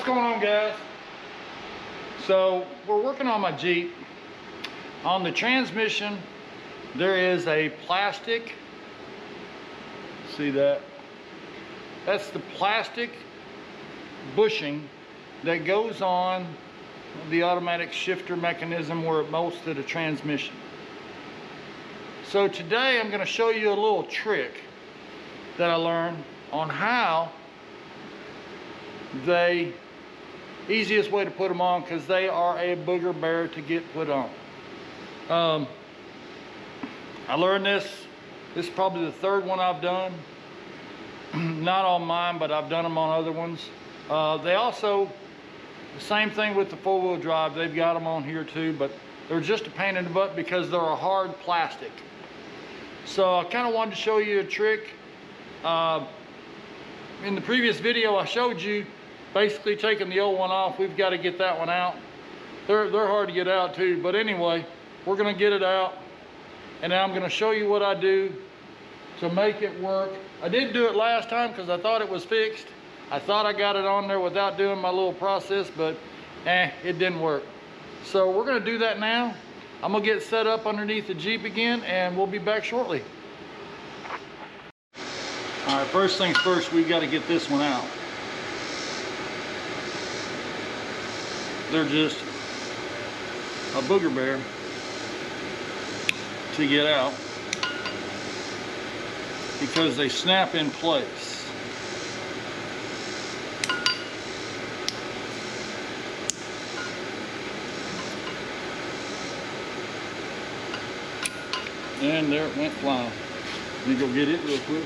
What's going on, guys? So we're working on my Jeep. On the transmission there is a plastic, see that? That's the plastic bushing that goes on the automatic shifter mechanism where it bolts to the transmission. So today I'm going to show you a little trick that I learned on how easiest way to put them on, because they are a booger bear to get put on. I learned this is probably the third one I've done. Not on mine, but I've done them on other ones. They also, the same thing with the four-wheel drive, they've got them on here too, but they're just a pain in the butt because they're a hard plastic. So I kind of wanted to show you a trick. In the previous video I showed you basically taking the old one off. We've got to get that one out. They're hard to get out too, but anyway, we're going to get it out, and now I'm going to show you what I do to make it work. I didn't do it last time because I thought it was fixed. I thought I got it on there without doing my little process, but it didn't work. So we're going to do that now. I'm going to get set up underneath the Jeep again, and we'll be back shortly. All right, first things first, we've got to get this one out. They're just a booger bear to get out because they snap in place. And there it went flying. Let me go get it real quick.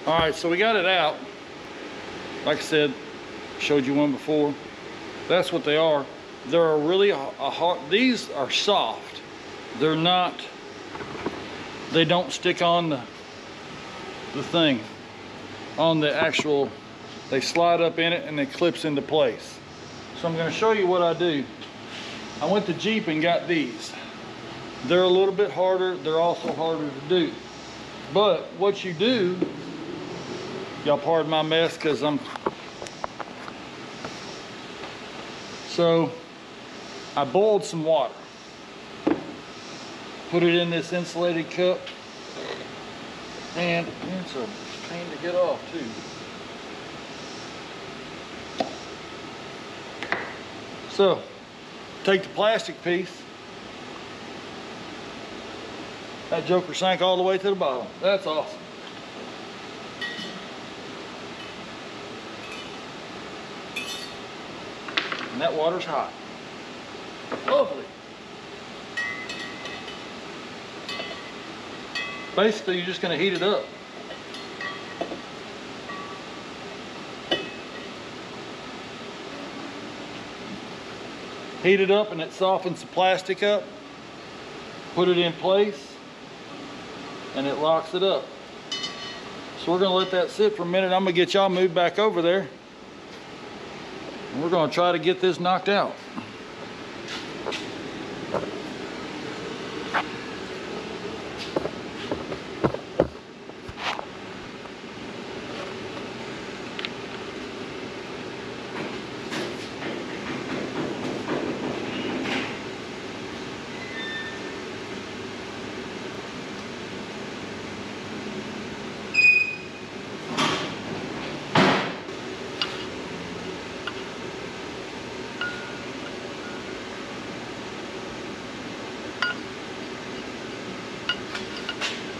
All right, so we got it out. Like I said, showed you one before. That's what they are. They're a really hard, these are soft. They're not, they don't stick on the thing, on the actual, they slide up in it and it clips into place. So I'm gonna show you what I do. I went to Jeep and got these. They're a little bit harder. They're also harder to do. But what you do, y'all pardon my mess because so I boiled some water, put it in this insulated cup, and it's a pain to get off too. So take the plastic piece. That joker sank all the way to the bottom. That's awesome. And that water's hot. Lovely. Basically, you're just going to heat it up. Heat it up and it softens the plastic up. Put it in place and it locks it up. So we're going to let that sit for a minute. I'm going to get y'all moved back over there. And we're going to try to get this knocked out.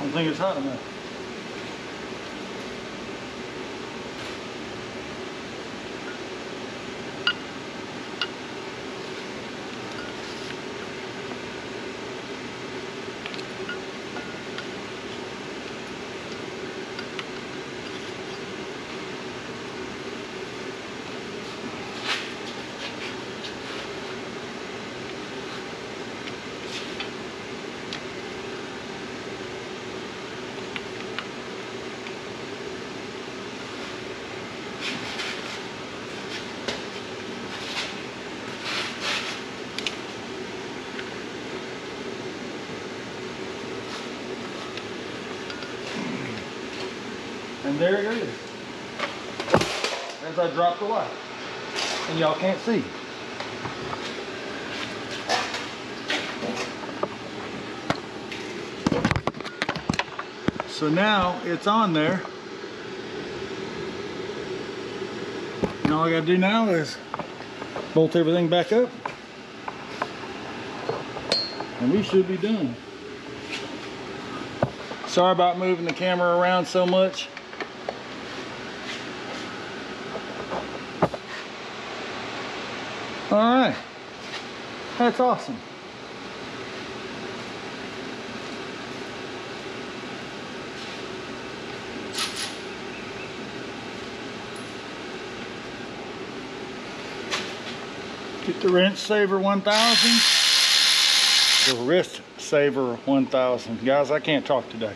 I think it's hot enough. And there it is. As I drop the light. And y'all can't see. So now it's on there. And all I gotta do now is bolt everything back up. And we should be done. Sorry about moving the camera around so much. All right, that's awesome. Get the wrench saver 1000. The wrist saver 1000. Guys, I can't talk today.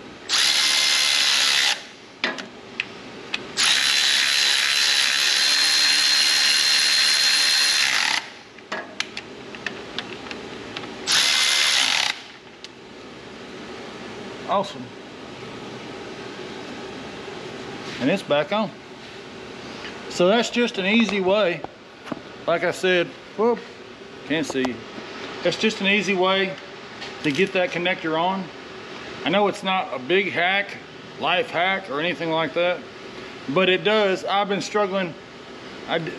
Awesome. And it's back on. So that's just an easy way. Like I said, whoop, can't see. That's just an easy way to get that connector on. I know it's not a big hack, life hack or anything like that, but it does. I've been struggling.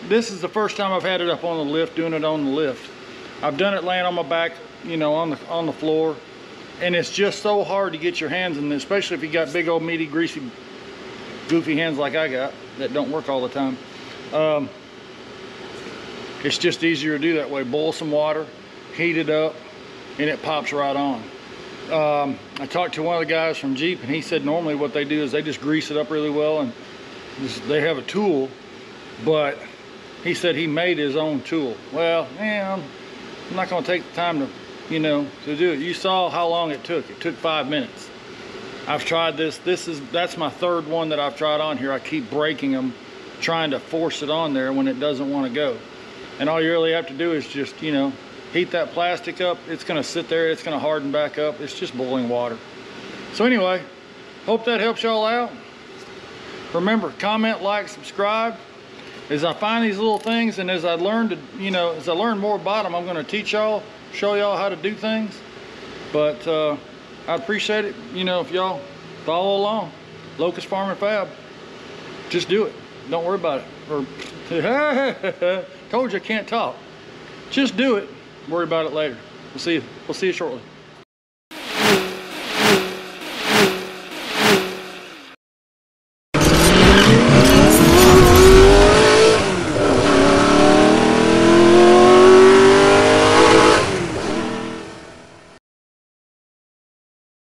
This is the first time I've had it up on the lift, doing it on the lift. I've done it laying on my back, you know, on the floor. And it's just so hard to get your hands in this, especially if you got big old meaty, greasy, goofy hands like I got that don't work all the time. It's just easier to do that way. Boil some water, heat it up, and it pops right on. I talked to one of the guys from Jeep, and he said normally what they do is they just grease it up really well, and they have a tool, but he said he made his own tool. Well, yeah, I'm not going to take the time to, you know, to do it. You saw how long it took. It took 5 minutes. I've tried this. That's my third one that I've tried on here. I keep breaking them, trying to force it on there when it doesn't want to go. And all you really have to do is just, you know, heat that plastic up. It's going to sit there. It's going to harden back up. It's just boiling water. So anyway, hope that helps y'all out. Remember, comment, like, subscribe. As I find these little things, and as I learn to, you know, as I learn more about them, I'm going to teach y'all, show y'all how to do things. But I'd appreciate it, you know, if y'all follow along. Locust Farm and Fab. Just do it. Don't worry about it. Or told you I can't talk. Just do it. Worry about it later. We'll see you shortly.